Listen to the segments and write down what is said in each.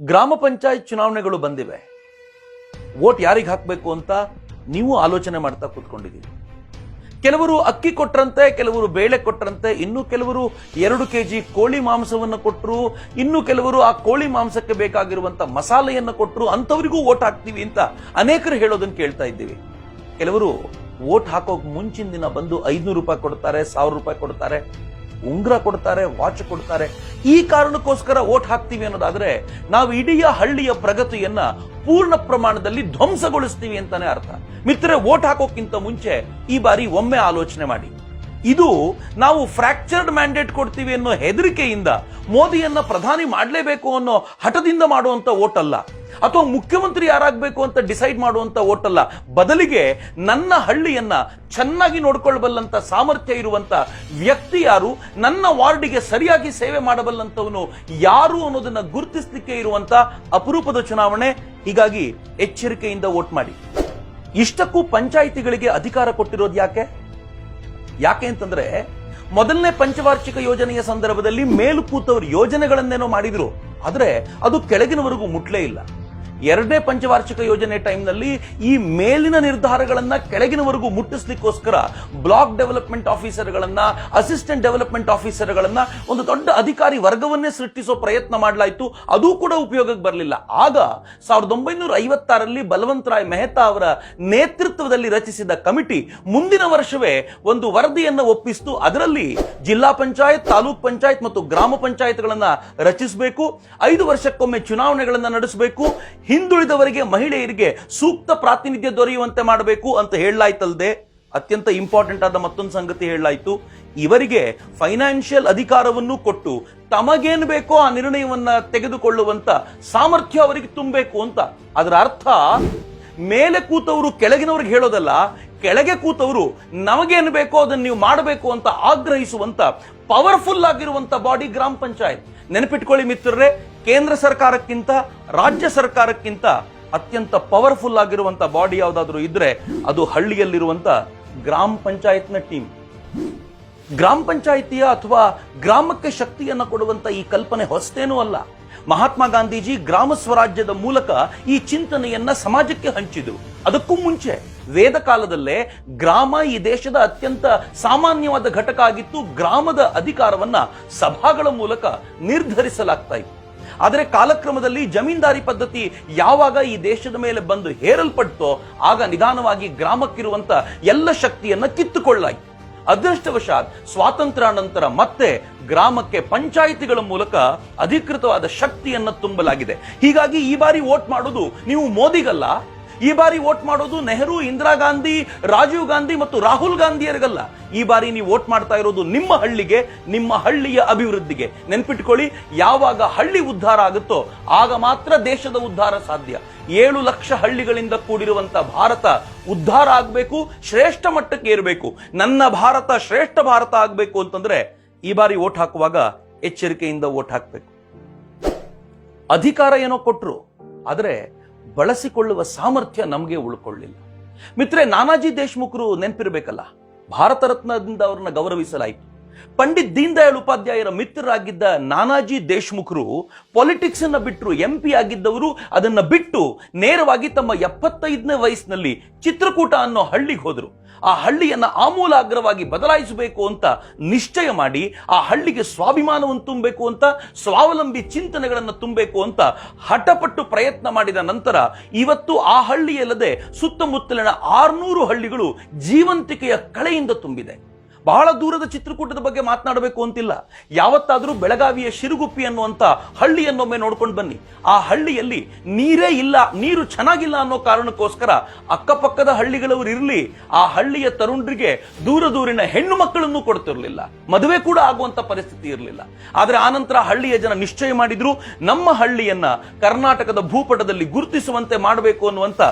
ಗ್ರಾಮ ಪಂಚಾಯತ್ ಚುನಾವಣೆಗಳು ಬಂದಿವೆ. ವೋಟ್ ಯಾರಿಗೆ ಹಾಕಬೇಕು ಅಂತ ನೀವು ಆಲೋಚನೆ ಮಾಡ್ತಾ ಕೂತ್ಕೊಂಡಿದ್ದೀರಿ. ಕೆಲವರು ಅಕ್ಕಿ ಕೊಟ್ರಂತೆ, ಕೆಲವರು ಬೇಳೆ ಕೊಟ್ರಂತೆ, ಇನ್ನು ಕೆಲವರು 2 ಕೆಜಿ ಕೋಳಿ ಮಾಂಸವನ್ನು ಕೊಟ್ಟರು, ಇನ್ನು ಕೆಲವರು ಆ ಕೋಳಿ ಮಾಂಸಕ್ಕೆ ಬೇಕಾಗಿರುವಂತ ಮಸಾಲೆಯನ್ನು ಕೊಟ್ಟರು. ಅಂತವರಿಗೂ ವೋಟ್ ಹಾಕ್ತೀವಿ ಅಂತ ಅನೇಕರು ಹೇಳೋದನ್ನ ಕೇಳ್ತಾ ಇದ್ದೀವಿ. ಕೆಲವರು ವೋಟ್ ಹಾಕೋಕ್ ಮುಂಚಿನ ದಿನ ಬಂದು 500 ರೂಪಾಯಿ ಕೊಡ್ತಾರೆ, 1000 ರೂಪಾಯಿ ಕೊಡ್ತಾರೆ, ಉಂಗ್ರ ಕೊಡ್ತಾರೆ, ವಾಚ್ ಕೊಡ್ತಾರೆ. ಈ ಕಾರಣಕ್ಕೋಸ್ಕರ ವೋಟ್ ಹಾಕ್ತೀವಿ ಅನ್ನೋದಾದ್ರೆ ನಾವು ಇಡೀ ಹಳ್ಳಿಯ ಪ್ರಗತಿಯನ್ನ ಪೂರ್ಣ ಪ್ರಮಾಣದಲ್ಲಿ ಧ್ವಂಸಗೊಳಿಸ್ತೀವಿ ಅಂತಾನೆ ಅರ್ಥ. ಮಿತ್ರರೇ, ವೋಟ್ ಹಾಕೋಕ್ಕಿಂತ ಮುಂಚೆ ಈ ಬಾರಿ ಒಮ್ಮೆ ಆಲೋಚನೆ ಮಾಡಿ. ಇದು ನಾವು ಫ್ರಾಕ್ಚರ್ಡ್ ಮ್ಯಾಂಡೇಟ್ ಕೊಡ್ತೀವಿ ಅನ್ನೋ ಹೆದರಿಕೆಯಿಂದ ಮೋದಿಯನ್ನ ಪ್ರಧಾನಿ ಮಾಡಲೇಬೇಕು ಅನ್ನೋ ಹಠದಿಂದ ಮಾಡುವಂತ ವೋಟ್ ಅಲ್ಲ, ಅಥವಾ ಮುಖ್ಯಮಂತ್ರಿ ಯಾರಾಗಬೇಕು ಅಂತ ಡಿಸೈಡ್ ಮಾಡುವಂತ ವೋಟ್ ಅಲ್ಲ. ಬದಲಿಗೆ ನನ್ನ ಹಳ್ಳಿಯನ್ನ ಚೆನ್ನಾಗಿ ನೋಡ್ಕೊಳ್ಬಲ್ಲಂತ ಸಾಮರ್ಥ್ಯ ಇರುವಂತ ವ್ಯಕ್ತಿ ಯಾರು, ನನ್ನ ವಾರ್ಡಿಗೆ ಸರಿಯಾಗಿ ಸೇವೆ ಮಾಡಬಲ್ಲಂತವನು ಯಾರು ಅನ್ನೋದನ್ನ ಗುರುತಿಸಲಿಕ್ಕೆ ಇರುವಂತ ಅಪರೂಪದ ಚುನಾವಣೆ. ಹೀಗಾಗಿ ಎಚ್ಚರಿಕೆಯಿಂದ ವೋಟ್ ಮಾಡಿ. ಇಷ್ಟಕ್ಕೂ ಪಂಚಾಯಿತಿಗಳಿಗೆ ಅಧಿಕಾರ ಕೊಟ್ಟಿರೋದು ಯಾಕೆ ಅಂತಂದ್ರೆ, ಮೊದಲನೇ ಪಂಚವಾರ್ಷಿಕ ಯೋಜನೆಯ ಸಂದರ್ಭದಲ್ಲಿ ಮೇಲು ಕೂತವರು ಯೋಜನೆಗಳನ್ನೇನೋ ಮಾಡಿದ್ರು, ಆದ್ರೆ ಅದು ಕೆಳಗಿನವರೆಗೂ ಮುಟ್ಲೇ ಇಲ್ಲ. ಎರಡನೇ ಪಂಚವಾರ್ಷಿಕ ಯೋಜನೆ ಟೈಮ್ನಲ್ಲಿ ಈ ಮೇಲಿನ ನಿರ್ಧಾರಗಳನ್ನ ಕೆಳಗಿನವರೆಗೂ ಮುಟ್ಟಿಸ್ಲಿಕ್ಕೋಸ್ಕರ ಬ್ಲಾಕ್ ಡೆವಲಪ್ಮೆಂಟ್ ಆಫೀಸರ್ಗಳನ್ನ, ಅಸಿಸ್ಟೆಂಟ್ ಡೆವಲಪ್ಮೆಂಟ್ ಆಫೀಸರ್ಗಳನ್ನ, ಒಂದು ದೊಡ್ಡ ಅಧಿಕಾರಿ ವರ್ಗವನ್ನೇ ಸೃಷ್ಟಿಸೋ ಪ್ರಯತ್ನ ಮಾಡಲಾಯಿತು. ಅದು ಕೂಡ ಉಪಯೋಗಕ್ಕೆ ಬರಲಿಲ್ಲ. ಆಗ 1956ರಲ್ಲಿ ಬಲವಂತರಾಯ್ ಮೆಹ್ತಾ ಅವರ ನೇತೃತ್ವದಲ್ಲಿ ರಚಿಸಿದ ಕಮಿಟಿ ಮುಂದಿನ ವರ್ಷವೇ ಒಂದು ವರದಿಯನ್ನು ಒಪ್ಪಿಸಿತು. ಅದರಲ್ಲಿ ಜಿಲ್ಲಾ ಪಂಚಾಯತ್, ತಾಲೂಕ್ ಪಂಚಾಯತ್ ಮತ್ತು ಗ್ರಾಮ ಪಂಚಾಯತ್ಗಳನ್ನ ರಚಿಸಬೇಕು, 5 ವರ್ಷಕ್ಕೊಮ್ಮೆ ಚುನಾವಣೆಗಳನ್ನ ನಡೆಸಬೇಕು, ಹಿಂದುಳಿದವರಿಗೆ, ಮಹಿಳೆಯರಿಗೆ ಸೂಕ್ತ ಪ್ರಾತಿನಿಧ್ಯ ದೊರೆಯುವಂತೆ ಮಾಡಬೇಕು ಅಂತ ಹೇಳಲಾಯ್ತಲ್ಲದೆ, ಅತ್ಯಂತ ಇಂಪಾರ್ಟೆಂಟ್ ಆದ ಮತ್ತೊಂದು ಸಂಗತಿ ಹೇಳಲಾಯಿತು. ಇವರಿಗೆ ಫೈನಾನ್ಷಿಯಲ್ ಅಧಿಕಾರವನ್ನು ಕೊಟ್ಟು ತಮಗೇನು ಬೇಕೋ ಆ ನಿರ್ಣಯವನ್ನ ತೆಗೆದುಕೊಳ್ಳುವಂತ ಸಾಮರ್ಥ್ಯ ಅವರಿಗೆ ತುಂಬಬೇಕು ಅಂತ. ಅದರ ಅರ್ಥ ಮೇಲೆ ಕೂತವರು ಕೆಳಗಿನವ್ರಿಗೆ ಹೇಳೋದಲ್ಲ, ಕೆಳಗೆ ಕೂತವರು ನಮಗೇನು ಬೇಕೋ ಅದನ್ನು ನೀವು ಮಾಡಬೇಕು ಅಂತ ಆಗ್ರಹಿಸುವಂತ ಪವರ್ಫುಲ್ ಆಗಿರುವಂತ ಬಾಡಿ ಗ್ರಾಮ ಪಂಚಾಯತ್. ನೆನಪಿಟ್ಕೊಳ್ಳಿ ಮಿತ್ರರೇ, ಕೇಂದ್ರ ಸರ್ಕಾರಕ್ಕಿಂತ, ರಾಜ್ಯ ಸರ್ಕಾರಕ್ಕಿಂತ ಅತ್ಯಂತ ಪವರ್ಫುಲ್ ಆಗಿರುವಂತ ಬಾಡಿ ಯಾವುದಾದ್ರೂ ಇದ್ರೆ ಅದು ಹಳ್ಳಿಯಲ್ಲಿರುವಂತ ಗ್ರಾಮ ಪಂಚಾಯತ್ನ ಟೀಮ್. ಗ್ರಾಮ ಪಂಚಾಯಿತಿಯ ಅಥವಾ ಗ್ರಾಮಕ್ಕೆ ಶಕ್ತಿಯನ್ನ ಕೊಡುವಂತ ಈ ಕಲ್ಪನೆ ಹೊಸತೇನೂ ಅಲ್ಲ. ಮಹಾತ್ಮ ಗಾಂಧೀಜಿ ಗ್ರಾಮ ಸ್ವರಾಜ್ಯದ ಮೂಲಕ ಈ ಚಿಂತನೆಯನ್ನ ಸಮಾಜಕ್ಕೆ ಹಂಚಿದ್ರು. ಅದಕ್ಕೂ ಮುಂಚೆ ವೇದ ಕಾಲದಲ್ಲೇ ಗ್ರಾಮ ಈ ದೇಶದ ಅತ್ಯಂತ ಸಾಮಾನ್ಯವಾದ ಘಟಕ ಆಗಿತ್ತು. ಗ್ರಾಮದ ಅಧಿಕಾರವನ್ನ ಸಭಾಗಳ ಮೂಲಕ ನಿರ್ಧರಿಸಲಾಗ್ತಾ ಇತ್ತು. ಆದರೆ ಕಾಲಕ್ರಮದಲ್ಲಿ ಜಮೀನ್ದಾರಿ ಪದ್ಧತಿ ಯಾವಾಗ ಈ ದೇಶದ ಮೇಲೆ ಬಂದು ಹೇರಲ್ಪಟ್ಟೋ ಆಗ ನಿಧಾನವಾಗಿ ಗ್ರಾಮಕ್ಕಿರುವಂತ ಎಲ್ಲ ಶಕ್ತಿಯನ್ನ ಕಿತ್ತುಕೊಳ್ಳಲಾಯಿತು. ಅದೃಷ್ಟವಶಾತ್ ಸ್ವಾತಂತ್ರ್ಯ ನಂತರ ಮತ್ತೆ ಗ್ರಾಮಕ್ಕೆ ಪಂಚಾಯಿತಿಗಳ ಮೂಲಕ ಅಧಿಕೃತವಾದ ಶಕ್ತಿಯನ್ನ ತುಂಬಲಾಗಿದೆ. ಹೀಗಾಗಿ ಈ ಬಾರಿ ವೋಟ್ ಮಾಡೋದು ನೀವು ಮೋದಿಗಲ್ಲ, ಈ ಬಾರಿ ವೋಟ್ ಮಾಡೋದು ನೆಹರು, ಇಂದಿರಾ ಗಾಂಧಿ, ರಾಜೀವ್ ಗಾಂಧಿ ಮತ್ತು ರಾಹುಲ್ ಗಾಂಧಿಯರಿಗಲ್ಲ. ಈ ಬಾರಿ ನೀವು ವೋಟ್ ಮಾಡ್ತಾ ಇರೋದು ನಿಮ್ಮ ಹಳ್ಳಿಗೆ, ನಿಮ್ಮ ಹಳ್ಳಿಯ ಅಭಿವೃದ್ಧಿಗೆ. ನೆನ್ಪಿಟ್ಕೊಳ್ಳಿ, ಯಾವಾಗ ಹಳ್ಳಿ ಉದ್ಧಾರ ಆಗುತ್ತೋ ಆಗ ಮಾತ್ರ ದೇಶದ ಉದ್ಧಾರ ಸಾಧ್ಯ. 7 ಲಕ್ಷ ಹಳ್ಳಿಗಳಿಂದ ಕೂಡಿರುವಂತ ಭಾರತ ಉದ್ಧಾರ ಆಗಬೇಕು, ಶ್ರೇಷ್ಠ ಮಟ್ಟಕ್ಕೆ ಏರಬೇಕು. ನನ್ನ ಭಾರತ ಶ್ರೇಷ್ಠ ಭಾರತ ಆಗಬೇಕು ಅಂತಂದ್ರೆ ಈ ಬಾರಿ ವೋಟ್ ಹಾಕುವಾಗ ಎಚ್ಚರಿಕೆಯಿಂದ ವೋಟ್ ಹಾಕಬೇಕು. ಅಧಿಕಾರ ಏನೋ ಕೊಟ್ರು, ಆದ್ರೆ ಬಳಸಿಕೊಳ್ಳುವ ಸಾಮರ್ಥ್ಯ ನಮಗೆ ಉಳ್ಕೊಳ್ಳಿಲ್ಲ. ಮಿತ್ರೆ, ನಾನಾಜಿ ದೇಶ್ಮುಖ್ರು ನೆನಪಿರಬೇಕಲ್ಲ, ಭಾರತ ರತ್ನದಿಂದ ಅವರನ್ನ ಗೌರವಿಸಲಾಯಿತು. ಪಂಡಿತ್ ದೀನ್ ದಯಾಳ್ ಉಪಾಧ್ಯಾಯರ ಮಿತ್ರರಾಗಿದ್ದ ನಾನಾಜಿ ದೇಶ್ಮುಖ್ರು ಪಾಲಿಟಿಕ್ಸ್ ಅನ್ನ ಬಿಟ್ಟರು. MP ಆಗಿದ್ದವರು ಅದನ್ನ ಬಿಟ್ಟು ನೇರವಾಗಿ ತಮ್ಮ 75ನೇ ವಯಸ್ಸಿನಲ್ಲಿ ಚಿತ್ರಕೂಟ ಅನ್ನೋ ಹಳ್ಳಿಗೆ ಹೋದ್ರು. ಆ ಹಳ್ಳಿಯನ್ನ ಆಮೂಲಾಗ್ರವಾಗಿ ಬದಲಾಯಿಸಬೇಕು ಅಂತ ನಿಶ್ಚಯ ಮಾಡಿ, ಆ ಹಳ್ಳಿಗೆ ಸ್ವಾಭಿಮಾನವನ್ನು ತುಂಬಬೇಕು ಅಂತ, ಸ್ವಾವಲಂಬಿ ಚಿಂತನೆಗಳನ್ನು ತುಂಬಬೇಕು ಅಂತ ಹಠಪಟ್ಟು ಪ್ರಯತ್ನ ಮಾಡಿದ ನಂತರ ಇವತ್ತು ಆ ಹಳ್ಳಿಯಲ್ಲದೆ ಸುತ್ತಮುತ್ತಲಿನ 600 ಹಳ್ಳಿಗಳು ಜೀವಂತಿಕೆಯ ಕಳೆಯಿಂದ ತುಂಬಿದೆ. ಬಹಳ ದೂರದ ಚಿತ್ರಕೂಟದ ಬಗ್ಗೆ ಮಾತನಾಡಬೇಕು ಅಂತಿಲ್ಲ. ಯಾವತ್ತಾದ್ರೂ ಬೆಳಗಾವಿಯ ಶಿರುಗುಪ್ಪಿ ಅನ್ನುವಂತ ಹಳ್ಳಿಯನ್ನೊಮ್ಮೆ ನೋಡ್ಕೊಂಡು ಬನ್ನಿ. ಆ ಹಳ್ಳಿಯಲ್ಲಿ ನೀರೇ ಇಲ್ಲ, ನೀರು ಚೆನ್ನಾಗಿಲ್ಲ ಅನ್ನೋ ಕಾರಣಕ್ಕೋಸ್ಕರ ಅಕ್ಕಪಕ್ಕದ ಹಳ್ಳಿಗಳವರು ಇರಲಿ, ಆ ಹಳ್ಳಿಯ ತರುಣರಿಗೆ ದೂರಿನ ಹೆಣ್ಣು ಮಕ್ಕಳನ್ನು ಕೊಡ್ತಿರ್ಲಿಲ್ಲ, ಮದುವೆ ಕೂಡ ಆಗುವಂತ ಪರಿಸ್ಥಿತಿ ಇರಲಿಲ್ಲ. ಆದ್ರೆ ಆನಂತರ ಹಳ್ಳಿಯ ಜನ ನಿಶ್ಚಯ ಮಾಡಿದ್ರು, ನಮ್ಮ ಹಳ್ಳಿಯನ್ನ ಕರ್ನಾಟಕದ ಭೂಪಟದಲ್ಲಿ ಗುರುತಿಸುವಂತೆ ಮಾಡಬೇಕು ಅನ್ನುವಂತ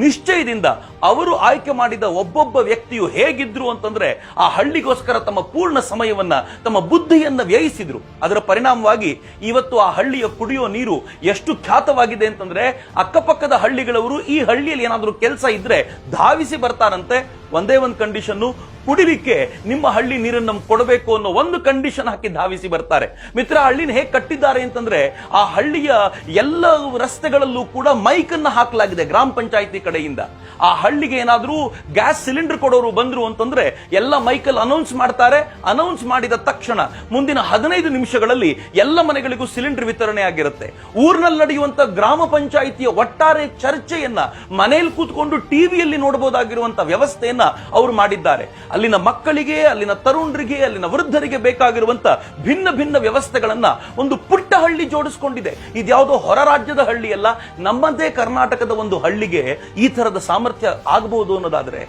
ನಿಶ್ಚಯದಿಂದ ಅವರು ಆಯ್ಕೆ ಮಾಡಿದ ಒಬ್ಬೊಬ್ಬ ವ್ಯಕ್ತಿಯು ಹೇಗಿದ್ರು ಅಂತಂದ್ರೆ ಆ ಹಳ್ಳಿ ಗೋಸ್ಕರ ತಮ್ಮ ಪೂರ್ಣ ಸಮಯವನ್ನ, ತಮ್ಮ ಬುದ್ಧಿಯನ್ನ ವ್ಯಯಿಸಿದ್ರು. ಅದರ ಪರಿಣಾಮವಾಗಿ ಇವತ್ತು ಆ ಹಳ್ಳಿಯ ಕುಡಿಯೋ ನೀರು ಎಷ್ಟು ಖ್ಯಾತವಾಗಿದೆ ಅಂತಂದ್ರೆ ಅಕ್ಕಪಕ್ಕದ ಹಳ್ಳಿಗಳವರು ಈ ಹಳ್ಳಿಯಲ್ಲಿ ಏನಾದರೂ ಕೆಲಸ ಇದ್ರೆ ಧಾವಿಸಿ ಬರ್ತಾರಂತೆ. ಒಂದೇ ಒಂದು ಕಂಡೀಷನ್ನು, ಕುಡಿಲಿಕ್ಕೆ ನಿಮ್ಮ ಹಳ್ಳಿ ನೀರನ್ನು ನಮ್ಗೆ ಕೊಡಬೇಕು ಅನ್ನೋ ಒಂದು ಕಂಡೀಷನ್ ಹಾಕಿ ಧಾವಿಸಿ ಬರ್ತಾರೆ. ಮಿತ್ರ, ಹಳ್ಳಿನ ಹೇಗೆ ಕಟ್ಟಿದ್ದಾರೆ ಅಂತಂದ್ರೆ ಆ ಹಳ್ಳಿಯ ಎಲ್ಲ ರಸ್ತೆಗಳಲ್ಲೂ ಕೂಡ ಮೈಕ್ ಅನ್ನ ಹಾಕಲಾಗಿದೆ ಗ್ರಾಮ ಪಂಚಾಯಿತಿ ಕಡೆಯಿಂದ. ಆ ಹಳ್ಳಿಗೆ ಏನಾದ್ರೂ ಗ್ಯಾಸ್ ಸಿಲಿಂಡರ್ ಕೊಡೋರು ಬಂದ್ರು ಅಂತಂದ್ರೆ ಎಲ್ಲ ಮೈಕಲ್ ಅನೌನ್ಸ್ ಮಾಡ್ತಾರೆ. ಅನೌನ್ಸ್ ಮಾಡಿದ ತಕ್ಷಣ ಮುಂದಿನ 15 ನಿಮಿಷಗಳಲ್ಲಿ ಎಲ್ಲ ಮನೆಗಳಿಗೂ ಸಿಲಿಂಡರ್ ವಿತರಣೆ ಆಗಿರುತ್ತೆ. ಊರಿನಲ್ಲಿ ನಡೆಯುವಂತ ಗ್ರಾಮ ಪಂಚಾಯಿತಿಯ ಒಟ್ಟಾರೆ ಚರ್ಚೆಯನ್ನ ಮನೆಯಲ್ಲಿ ಕೂತ್ಕೊಂಡು ಟಿವಿಯಲ್ಲಿ ನೋಡಬಹುದಾಗಿರುವಂತ ವ್ಯವಸ್ಥೆಯನ್ನ ಅವರು ಮಾಡಿದ್ದಾರೆ. ಅಲ್ಲಿನ ಮಕ್ಕಳಿಗೆ, ಅಲ್ಲಿನ ತರುಣರಿಗೆ, ಅಲ್ಲಿನ ವೃದ್ಧರಿಗೆ ಬೇಕಾಗಿರುವಂತ ಭಿನ್ನ ಭಿನ್ನ ವ್ಯವಸ್ಥೆಗಳನ್ನ ಒಂದು ಪುಟ್ಟ ಹಳ್ಳಿ ಜೋಡಿಸಿಕೊಂಡಿದೆ. ಇದ್ಯಾವುದೋ ಹೊರ ರಾಜ್ಯದ ಹಳ್ಳಿ ಅಲ್ಲ, ನಮ್ಮದೇ ಕರ್ನಾಟಕದ ಒಂದು ಹಳ್ಳಿಗೆ ಈ ತರದ ಸಾಮರ್ಥ್ಯ ಆಗಬಹುದು ಅನ್ನೋದಾದ್ರೆ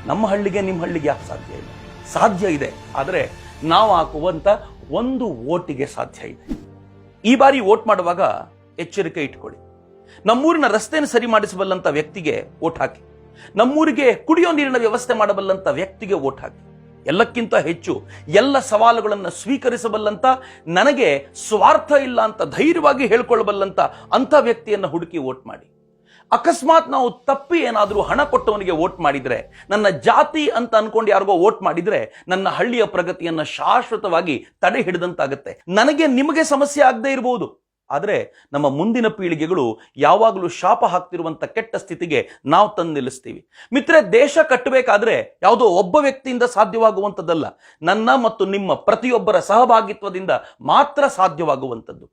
ನಮ್ಮ ಹಳ್ಳಿಗೆ ನಿಮ್ಮ ಹಳ್ಳಿಗೆ ಯಾಕೆ ಸಾಧ್ಯ ಇಲ್ಲ? ಸಾಧ್ಯ ಇದೆ, ಆದರೆ ನಾವು ಹಾಕುವಂತ ಒಂದು ಓಟಿಗೆ ಸಾಧ್ಯ ಇದೆ. ಈ ಬಾರಿ ವೋಟ್ ಮಾಡುವಾಗ ಎಚ್ಚರಿಕೆ ಇಟ್ಕೊಳ್ಳಿ. ನಮ್ಮೂರಿನ ರಸ್ತೆಯನ್ನು ಸರಿ ಮಾಡಿಸಬಲ್ಲಂತ ವ್ಯಕ್ತಿಗೆ ವೋಟ್ ಹಾಕಿ. ನಮ್ಮೂರಿಗೆ ಕುಡಿಯೋ ನೀರಿನ ವ್ಯವಸ್ಥೆ ಮಾಡಬಲ್ಲಂತ ವ್ಯಕ್ತಿಗೆ ವೋಟ್ ಹಾಕಿ. ಎಲ್ಲಕ್ಕಿಂತ ಹೆಚ್ಚು ಎಲ್ಲ ಸವಾಲುಗಳನ್ನು ಸ್ವೀಕರಿಸಬಲ್ಲಂತ, ನನಗೆ ಸ್ವಾರ್ಥ ಇಲ್ಲ ಅಂತ ಧೈರ್ಯವಾಗಿ ಹೇಳ್ಕೊಳ್ಳಬಲ್ಲಂತ ಅಂತ ವ್ಯಕ್ತಿಯನ್ನು ಹುಡುಕಿ ವೋಟ್ ಮಾಡಿ. ಅಕಸ್ಮಾತ್ ನಾವು ತಪ್ಪಿ ಏನಾದರೂ ಹಣ ಕೊಟ್ಟವನಿಗೆ ವೋಟ್ ಮಾಡಿದ್ರೆ, ನನ್ನ ಜಾತಿ ಅಂತ ಅನ್ಕೊಂಡು ಯಾರಿಗೋ ವೋಟ್ ಮಾಡಿದ್ರೆ ನನ್ನ ಹಳ್ಳಿಯ ಪ್ರಗತಿಯನ್ನ ಶಾಶ್ವತವಾಗಿ ತಡೆ ಹಿಡಿದಂತಾಗುತ್ತೆ. ನನಗೆ ನಿಮಗೆ ಸಮಸ್ಯೆ ಆಗದೆ ಇರಬಹುದು, ಆದರೆ ನಮ್ಮ ಮುಂದಿನ ಪೀಳಿಗೆಗಳು ಯಾವಾಗಲೂ ಶಾಪ ಹಾಕ್ತಿರುವಂತ ಕೆಟ್ಟ ಸ್ಥಿತಿಗೆ ನಾವು ತಂದು ನಿಲ್ಲಿಸ್ತೀವಿ. ಮಿತ್ರ, ದೇಶ ಕಟ್ಟಬೇಕಾದ್ರೆ ಯಾವುದೋ ಒಬ್ಬ ವ್ಯಕ್ತಿಯಿಂದ ಸಾಧ್ಯವಾಗುವಂಥದ್ದಲ್ಲ, ನನ್ನ ಮತ್ತು ನಿಮ್ಮ ಪ್ರತಿಯೊಬ್ಬರ ಸಹಭಾಗಿತ್ವದಿಂದ ಮಾತ್ರ ಸಾಧ್ಯವಾಗುವಂಥದ್ದು.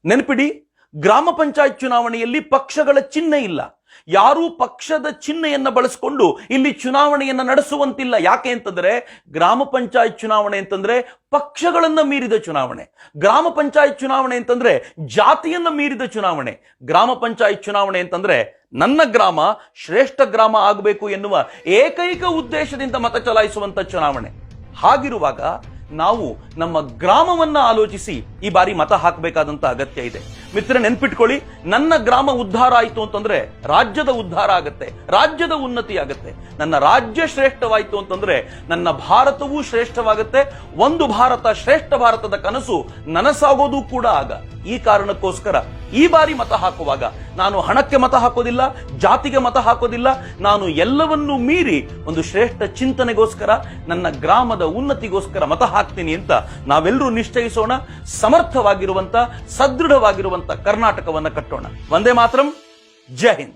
ನೆನಪಿಡಿ, ಗ್ರಾಮ ಪಂಚಾಯತ್ ಚುನಾವಣೆಯಲ್ಲಿ ಪಕ್ಷಗಳ ಚಿಹ್ನೆ ಇಲ್ಲ. ಯಾರೂ ಪಕ್ಷದ ಚಿಹ್ನೆಯನ್ನ ಬಳಸಿಕೊಂಡು ಇಲ್ಲಿ ಚುನಾವಣೆಯನ್ನ ನಡೆಸುವಂತಿಲ್ಲ. ಯಾಕೆ ಅಂತಂದ್ರೆ ಗ್ರಾಮ ಪಂಚಾಯತ್ ಚುನಾವಣೆ ಅಂತಂದ್ರೆ ಪಕ್ಷಗಳನ್ನ ಮೀರಿದ ಚುನಾವಣೆ. ಗ್ರಾಮ ಪಂಚಾಯತ್ ಚುನಾವಣೆ ಅಂತಂದ್ರೆ ಜಾತಿಯನ್ನ ಮೀರಿದ ಚುನಾವಣೆ. ಗ್ರಾಮ ಪಂಚಾಯತ್ ಚುನಾವಣೆ ಅಂತಂದ್ರೆ ನನ್ನ ಗ್ರಾಮ ಶ್ರೇಷ್ಠ ಗ್ರಾಮ ಆಗಬೇಕು ಎನ್ನುವ ಏಕೈಕ ಉದ್ದೇಶದಿಂದ ಮತ ಚಲಾಯಿಸುವಂತ ಚುನಾವಣೆ. ಹಾಗಿರುವಾಗ ನಾವು ನಮ್ಮ ಗ್ರಾಮವನ್ನ ಆಲೋಚಿಸಿ ಈ ಬಾರಿ ಮತ ಹಾಕಬೇಕಾದಂತ ಅಗತ್ಯ ಇದೆ. ಮಿತ್ರ, ನೆನ್ಪಿಟ್ಕೊಳ್ಳಿ, ನನ್ನ ಗ್ರಾಮ ಉದ್ಧಾರ ಆಯಿತು ಅಂತಂದ್ರೆ ರಾಜ್ಯದ ಉದ್ಧಾರ ಆಗತ್ತೆ, ರಾಜ್ಯದ ಉನ್ನತಿ ಆಗತ್ತೆ. ನನ್ನ ರಾಜ್ಯ ಶ್ರೇಷ್ಠವಾಯಿತು ಅಂತಂದ್ರೆ ನನ್ನ ಭಾರತವೂ ಶ್ರೇಷ್ಠವಾಗುತ್ತೆ. ಒಂದು ಭಾರತ ಶ್ರೇಷ್ಠ ಭಾರತದ ಕನಸು ನನಸಾಗೋದು ಕೂಡ ಆಗ. ಈ ಕಾರಣಕ್ಕೋಸ್ಕರ ಈ ಬಾರಿ ಮತ ಹಾಕುವಾಗ ನಾನು ಹಣಕ್ಕೆ ಮತ ಹಾಕೋದಿಲ್ಲ, ಜಾತಿಗೆ ಮತ ಹಾಕೋದಿಲ್ಲ. ನಾನು ಎಲ್ಲವನ್ನೂ ಮೀರಿ ಒಂದು ಶ್ರೇಷ್ಠ ಚಿಂತನೆಗೋಸ್ಕರ, ನನ್ನ ಗ್ರಾಮದ ಉನ್ನತಿಗೋಸ್ಕರ ಮತ ಹಾಕ್ತೀನಿ ಅಂತ ನಾವೆಲ್ಲರೂ ನಿಶ್ಚಯಿಸೋಣ. ಸಮರ್ಥವಾಗಿರುವಂತ, ಸದೃಢವಾಗಿರುವಂತ ಕರ್ನಾಟಕವನ್ನ ಕಟ್ಟೋಣ. ವಂದೇ ಮಾತರಂ. ಜೈ ಹಿಂದ್.